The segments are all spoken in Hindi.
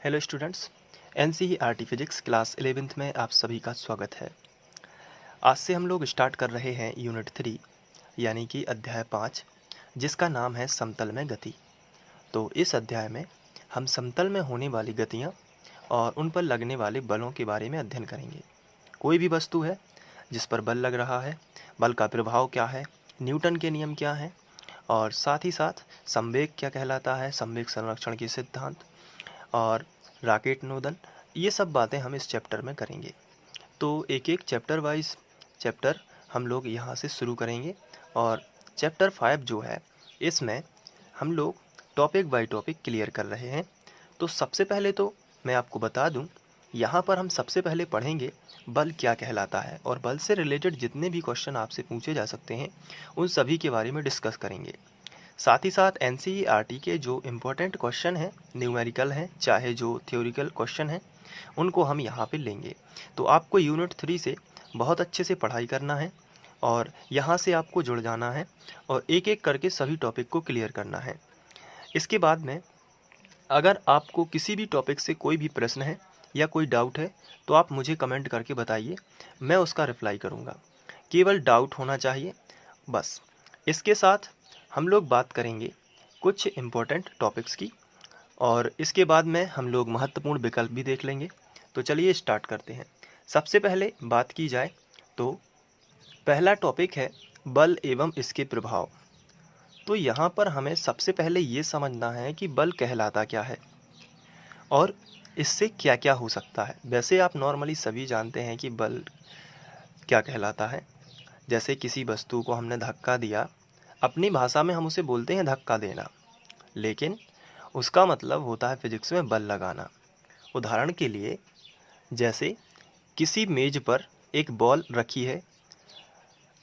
Hello students, NCERT physics class 11th में आप सभी का स्वागत है। आज से हम लोग स्टार्ट कर रहे हैं यूनिट 3 यानी कि अध्याय 5, जिसका नाम है समतल में गति। तो इस अध्याय में हम समतल में होने वाली गतियाँ और उन पर लगने वाले बलों के बारे में अध्ययन करेंगे। कोई भी वस्तु है जिस पर बल लग रहा है, बल का प्रभाव क्या है, न्यूटन के नियम क्या हैं, और साथ ही साथ संवेग क्या कहलाता है, संवेग संरक्षण के सिद्धांत और रॉकेट नोदन, ये सब बातें हम इस चैप्टर में करेंगे। तो एक एक चैप्टर वाइज चैप्टर हम लोग यहाँ से शुरू करेंगे और चैप्टर 5 जो है इसमें हम लोग टॉपिक बाय टॉपिक क्लियर कर रहे हैं। तो सबसे पहले तो मैं आपको बता दूं, यहाँ पर हम सबसे पहले पढ़ेंगे बल क्या कहलाता है और बल से रिलेटेड जितने भी क्वेश्चन आपसे पूछे जा सकते हैं उन सभी के बारे में डिस्कस करेंगे। साथ ही साथ एनसीईआरटी के जो इम्पोर्टेंट क्वेश्चन हैं, न्यूमेरिकल हैं, चाहे जो थ्योरिकल क्वेश्चन हैं, उनको हम यहाँ पे लेंगे। तो आपको यूनिट 3 से बहुत अच्छे से पढ़ाई करना है और यहाँ से आपको जुड़ जाना है और एक एक करके सभी टॉपिक को क्लियर करना है। इसके बाद में अगर आपको किसी भी टॉपिक से कोई भी प्रश्न है या कोई डाउट है तो आप मुझे कमेंट करके बताइए, मैं उसका रिप्लाई करूँगा। केवल डाउट होना चाहिए बस। इसके साथ हम लोग बात करेंगे कुछ इम्पोर्टेंट टॉपिक्स की और इसके बाद में हम लोग महत्वपूर्ण विकल्प भी देख लेंगे। तो चलिए स्टार्ट करते हैं। सबसे पहले बात की जाए तो पहला टॉपिक है बल एवं इसके प्रभाव। तो यहाँ पर हमें सबसे पहले ये समझना है कि बल कहलाता क्या है और इससे क्या क्या हो सकता है। वैसे आप नॉर्मली सभी जानते हैं कि बल क्या कहलाता है। जैसे किसी वस्तु को हमने धक्का दिया, अपनी भाषा में हम उसे बोलते हैं धक्का देना, लेकिन उसका मतलब होता है फिजिक्स में बल लगाना। उदाहरण के लिए जैसे किसी मेज पर एक बॉल रखी है,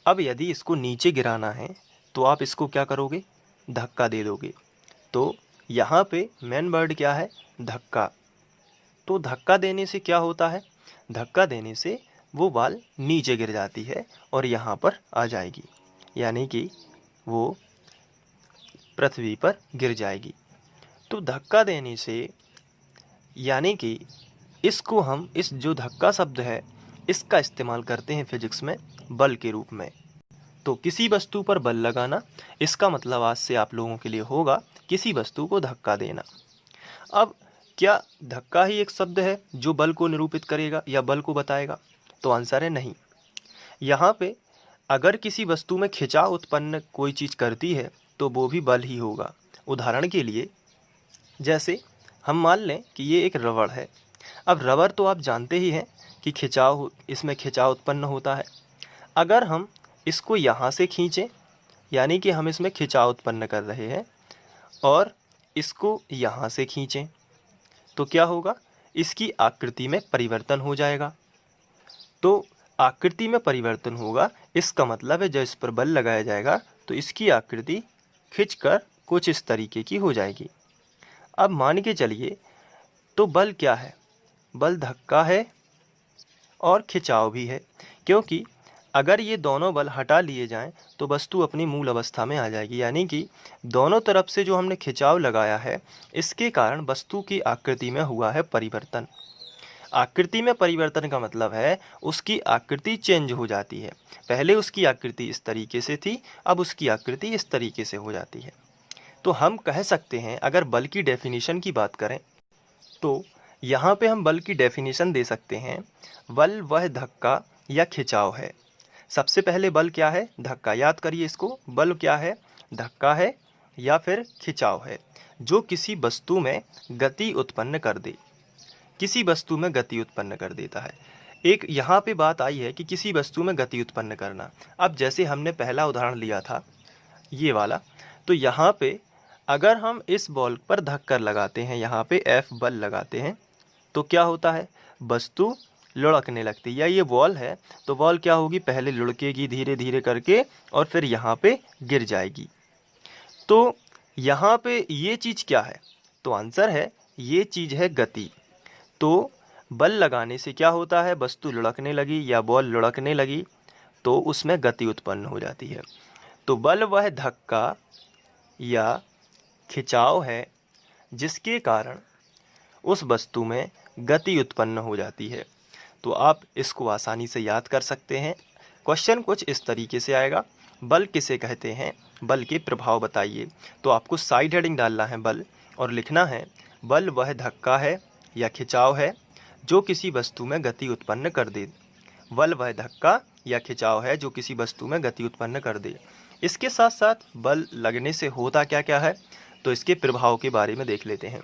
अब यदि इसको नीचे गिराना है तो आप इसको क्या करोगे, धक्का दे दोगे। तो यहाँ पे मेन वर्ड क्या है, धक्का। तो धक्का देने से क्या होता है, धक्का देने से वो बॉल नीचे गिर जाती है और यहाँ पर आ जाएगी, यानी कि वो पृथ्वी पर गिर जाएगी। तो धक्का देने से यानी कि इसको हम इस जो धक्का शब्द है इसका इस्तेमाल करते हैं फिजिक्स में बल के रूप में। तो किसी वस्तु पर बल लगाना, इसका मतलब आज से आप लोगों के लिए होगा किसी वस्तु को धक्का देना। अब क्या धक्का ही एक शब्द है जो बल को निरूपित करेगा या बल को बताएगा? तो आंसर है नहीं। यहाँ पे अगर किसी वस्तु में खिंचाव उत्पन्न कोई चीज़ करती है तो वो भी बल ही होगा। उदाहरण के लिए जैसे हम मान लें कि ये एक रबड़ है। अब रबड़ तो आप जानते ही हैं कि इसमें खिंचाव उत्पन्न होता है। अगर हम इसको यहाँ से खींचें, यानी कि हम इसमें खिंचाव उत्पन्न कर रहे हैं, और इसको यहाँ से खींचें तो क्या होगा, इसकी आकृति में परिवर्तन हो जाएगा। तो आकृति में परिवर्तन होगा, इसका मतलब है जब इस पर बल लगाया जाएगा तो इसकी आकृति खिंचकर कुछ इस तरीके की हो जाएगी। अब मान के चलिए, तो बल क्या है, बल धक्का है और खिंचाव भी है, क्योंकि अगर ये दोनों बल हटा लिए जाएं तो वस्तु अपनी मूल अवस्था में आ जाएगी। यानी कि दोनों तरफ से जो हमने खिंचाव लगाया है इसके कारण वस्तु की आकृति में हुआ है परिवर्तन। आकृति में परिवर्तन का मतलब है उसकी आकृति चेंज हो जाती है। पहले उसकी आकृति इस तरीके से थी, अब उसकी आकृति इस तरीके से हो जाती है। तो हम कह सकते हैं, अगर बल की डेफिनेशन की बात करें तो यहाँ पे हम बल की डेफिनेशन दे सकते हैं, बल वह धक्का या खिंचाव है। सबसे पहले बल क्या है, धक्का। याद करिए इसको, बल क्या है, धक्का है या फिर खिंचाव है, जो किसी वस्तु में गति उत्पन्न कर दे, किसी वस्तु में गति उत्पन्न कर देता है। एक यहाँ पे बात आई है कि किसी वस्तु में गति उत्पन्न करना। अब जैसे हमने पहला उदाहरण लिया था ये वाला, तो यहाँ पे अगर हम इस बॉल पर धक्का लगाते हैं, यहाँ पे F बल लगाते हैं, तो क्या होता है, वस्तु लुढ़कने लगती है। या ये बॉल है तो बॉल क्या होगी, पहले लुढ़केगी धीरे धीरे करके और फिर यहाँ पे गिर जाएगी। तो यहाँ पे ये चीज़ क्या है, तो आंसर है ये चीज़ है गति। तो बल लगाने से क्या होता है, वस्तु लुढ़कने लगी या बॉल लुढ़कने लगी तो उसमें गति उत्पन्न हो जाती है। तो बल वह धक्का या खिंचाव है जिसके कारण उस वस्तु में गति उत्पन्न हो जाती है। तो आप इसको आसानी से याद कर सकते हैं। क्वेश्चन कुछ इस तरीके से आएगा, बल किसे कहते हैं, बल के प्रभाव बताइए। तो आपको साइड हेडिंग डालना है बल और लिखना है बल वह धक्का है या खिंचाव है जो किसी वस्तु में गति उत्पन्न कर दे। बल वह धक्का या खिंचाव है जो किसी वस्तु में गति उत्पन्न कर दे। इसके साथ साथ बल लगने से होता क्या क्या है, तो इसके प्रभाव के बारे में देख लेते हैं।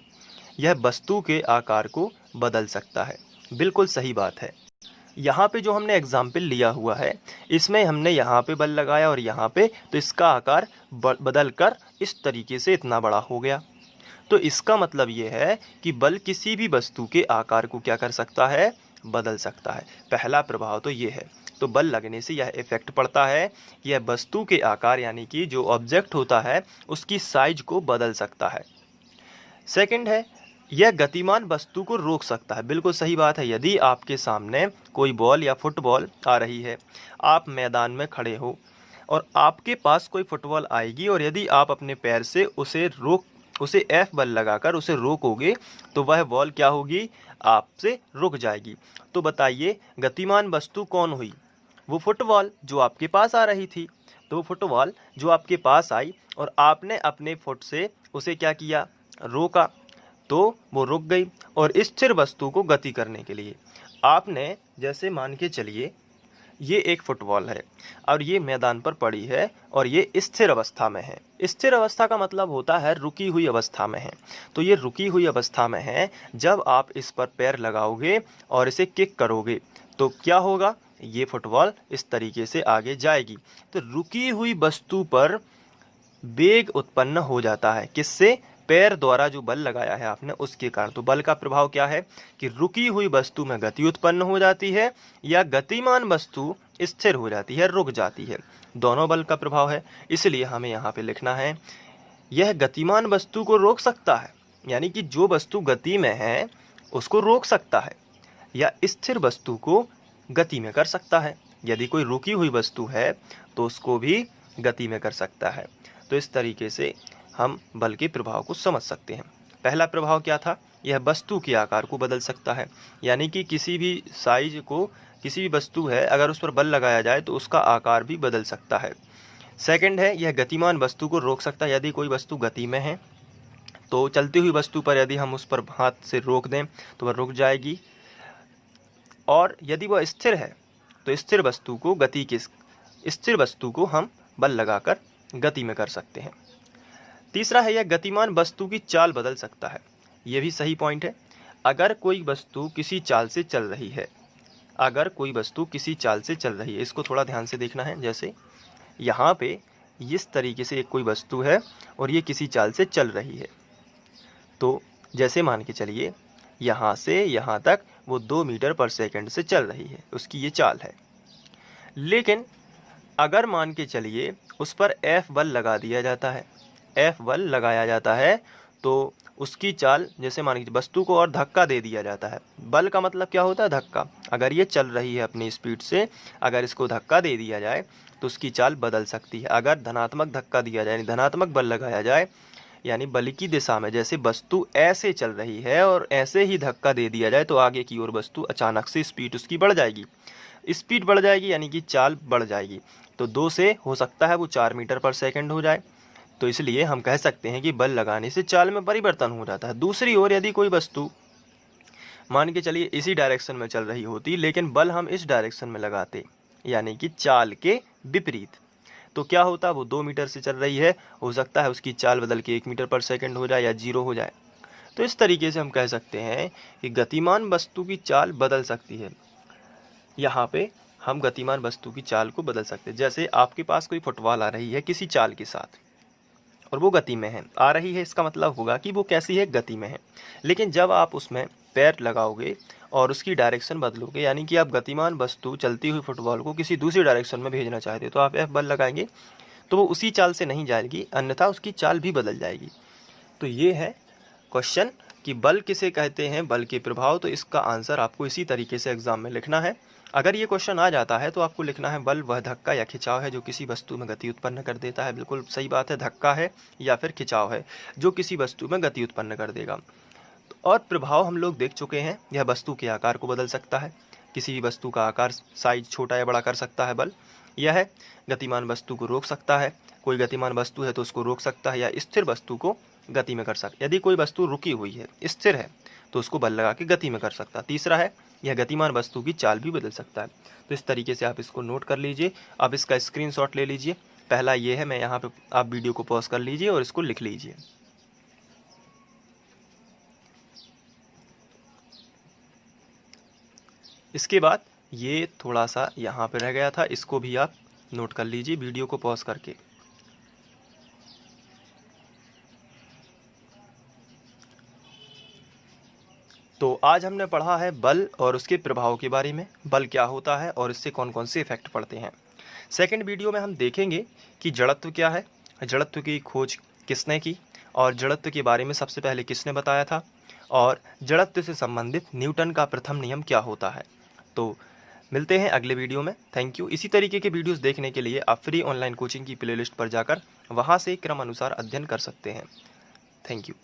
यह वस्तु के आकार को बदल सकता है। बिल्कुल सही बात है। यहाँ पे जो हमने एग्जाम्पल लिया हुआ है, इसमें हमने यहाँ पे बल लगाया और यहाँ पे, तो इसका आकार बदल कर इस तरीके से इतना बड़ा हो गया। तो इसका मतलब ये है कि बल किसी भी वस्तु के आकार को क्या कर सकता है, बदल सकता है। पहला प्रभाव तो ये है। तो बल लगने से यह इफेक्ट पड़ता है, यह वस्तु के आकार यानी कि जो ऑब्जेक्ट होता है उसकी साइज को बदल सकता है। सेकंड है, यह गतिमान वस्तु को रोक सकता है। बिल्कुल सही बात है। यदि आपके सामने कोई बॉल या फुटबॉल आ रही है, आप मैदान में खड़े हो और आपके पास कोई फुटबॉल आएगी और यदि आप अपने पैर से उसे एफ बल लगाकर उसे रोकोगे तो वह बॉल क्या होगी, आपसे रुक जाएगी। तो बताइए गतिमान वस्तु कौन हुई, वो फुटबॉल जो आपके पास आ रही थी। तो वो फुटबॉल जो आपके पास आई और आपने अपने फुट से उसे क्या किया, रोका, तो वो रुक गई। और स्थिर वस्तु को गति करने के लिए आपने, जैसे मान के चलिए ये एक फुटबॉल है और ये मैदान पर पड़ी है और ये स्थिर अवस्था में है। स्थिर अवस्था का मतलब होता है रुकी हुई अवस्था में है। तो ये रुकी हुई अवस्था में है। जब आप इस पर पैर लगाओगे और इसे किक करोगे तो क्या होगा, ये फुटबॉल इस तरीके से आगे जाएगी। तो रुकी हुई वस्तु पर वेग उत्पन्न हो जाता है। किससे, पैर द्वारा जो बल लगाया है आपने उसके कारण। तो बल का प्रभाव क्या है कि रुकी हुई वस्तु में गति उत्पन्न हो जाती है या गतिमान वस्तु स्थिर हो जाती है, रुक जाती है। दोनों बल का प्रभाव है। इसलिए हमें यहाँ पे लिखना है यह गतिमान वस्तु को रोक सकता है, यानी कि जो वस्तु गति में है उसको रोक सकता है, या स्थिर वस्तु को गति में कर सकता है। यदि कोई रुकी हुई वस्तु है तो उसको भी गति में कर सकता है। तो इस तरीके से हम बल के प्रभाव को समझ सकते हैं। पहला प्रभाव क्या था, यह वस्तु के आकार को बदल सकता है, यानी कि किसी भी साइज को, किसी भी वस्तु है अगर उस पर बल लगाया जाए तो उसका आकार भी बदल सकता है। सेकंड है, यह गतिमान वस्तु को रोक सकता है। यदि कोई वस्तु गति में है तो चलती हुई वस्तु पर यदि हम उस पर हाथ से रोक दें तो वह रुक जाएगी। और यदि वह स्थिर है तो स्थिर वस्तु को हम बल लगाकर गति में कर सकते हैं। तीसरा है, यह गतिमान वस्तु की चाल बदल सकता है। यह भी सही पॉइंट है। अगर कोई वस्तु किसी चाल से चल रही है, इसको थोड़ा ध्यान से देखना है। जैसे यहाँ पे इस तरीके से एक कोई वस्तु है और ये किसी चाल से चल रही है। तो जैसे मान के चलिए यहाँ से यहाँ तक वो 2 मीटर पर सेकंड से चल रही है, उसकी ये चाल है। लेकिन अगर मान के चलिए उस पर एफ बल लगा दिया जाता है, एफ बल लगाया जाता है तो उसकी चाल, जैसे मान लीजिए वस्तु को और धक्का दे दिया जाता है। बल का मतलब क्या होता है, धक्का। अगर ये चल रही है अपनी स्पीड से, अगर इसको धक्का दे दिया जाए तो उसकी चाल बदल सकती है। अगर धनात्मक धक्का दिया जाए, यानी धनात्मक बल लगाया जाए, यानी बल की दिशा में, जैसे वस्तु ऐसे चल रही है और ऐसे ही धक्का दे दिया जाए तो आगे की ओर वस्तु अचानक से स्पीड उसकी बढ़ जाएगी। स्पीड बढ़ जाएगी यानी कि चाल बढ़ जाएगी। तो 2 से हो सकता है वो 4 मीटर पर सेकंड हो जाए। तो इसलिए हम कह सकते हैं कि बल लगाने से चाल में परिवर्तन हो जाता है। दूसरी ओर यदि कोई वस्तु मान के चलिए इसी डायरेक्शन में चल रही होती, लेकिन बल हम इस डायरेक्शन में लगाते, यानी कि चाल के विपरीत, तो क्या होता, वो 2 मीटर से चल रही है, हो सकता है उसकी चाल बदल के 1 मीटर पर सेकंड हो जाए या 0 हो जाए। तो इस तरीके से हम कह सकते हैं कि गतिमान वस्तु की चाल बदल सकती है। यहाँ पे हम गतिमान वस्तु की चाल को बदल सकते हैं। जैसे आपके पास कोई फुटबॉल आ रही है किसी चाल के साथ और वो गति में है, आ रही है, इसका मतलब होगा कि वो कैसी है, गति में है। लेकिन जब आप उसमें पैर लगाओगे और उसकी डायरेक्शन बदलोगे, यानी कि आप गतिमान वस्तु चलती हुई फुटबॉल को किसी दूसरी डायरेक्शन में भेजना चाहते हो, तो आप एफ बल लगाएंगे तो वो उसी चाल से नहीं जाएगी, अन्यथा उसकी चाल भी बदल जाएगी। तो ये है क्वेश्चन कि बल किसे कहते हैं, बल के प्रभाव। तो इसका आंसर आपको इसी तरीके से एग्जाम में लिखना है। अगर ये क्वेश्चन आ जाता है तो आपको लिखना है बल वह धक्का या खिंचाव है जो किसी वस्तु में गति उत्पन्न कर देता है। बिल्कुल सही बात है, धक्का है या फिर खिंचाव है जो किसी वस्तु में गति उत्पन्न कर देगा। तो और प्रभाव हम लोग देख चुके हैं। यह वस्तु के आकार को बदल सकता है, किसी भी वस्तु का आकार साइज छोटा या बड़ा कर सकता है बल। यह गतिमान वस्तु को रोक सकता है, कोई गतिमान वस्तु है तो उसको रोक सकता है, या स्थिर वस्तु को गति में कर सकता है। यदि कोई वस्तु रुकी हुई है, स्थिर है, तो उसको बल लगा के गति में कर सकता है। तीसरा है, यह गतिमान वस्तु की चाल भी बदल सकता है। तो इस तरीके से आप इसको नोट कर लीजिए। आप इसका स्क्रीनशॉट ले लीजिए। पहला ये है, मैं यहाँ पे, आप वीडियो को पॉज कर लीजिए और इसको लिख लीजिए। इसके बाद ये थोड़ा सा यहाँ पे रह गया था, इसको भी आप नोट कर लीजिए वीडियो को पॉज करके। तो आज हमने पढ़ा है बल और उसके प्रभाव के बारे में। बल क्या होता है और इससे कौन कौन से इफेक्ट पड़ते हैं। सेकंड वीडियो में हम देखेंगे कि जड़त्व क्या है, जड़त्व की खोज किसने की, और जड़त्व के बारे में सबसे पहले किसने बताया था, और जड़त्व से संबंधित न्यूटन का प्रथम नियम क्या होता है। तो मिलते हैं अगले वीडियो में। Thank you. इसी तरीके के वीडियोस देखने के लिए आप फ्री ऑनलाइन कोचिंग की प्लेलिस्ट पर जाकर वहाँ से क्रम अनुसार अध्ययन कर सकते हैं। Thank you.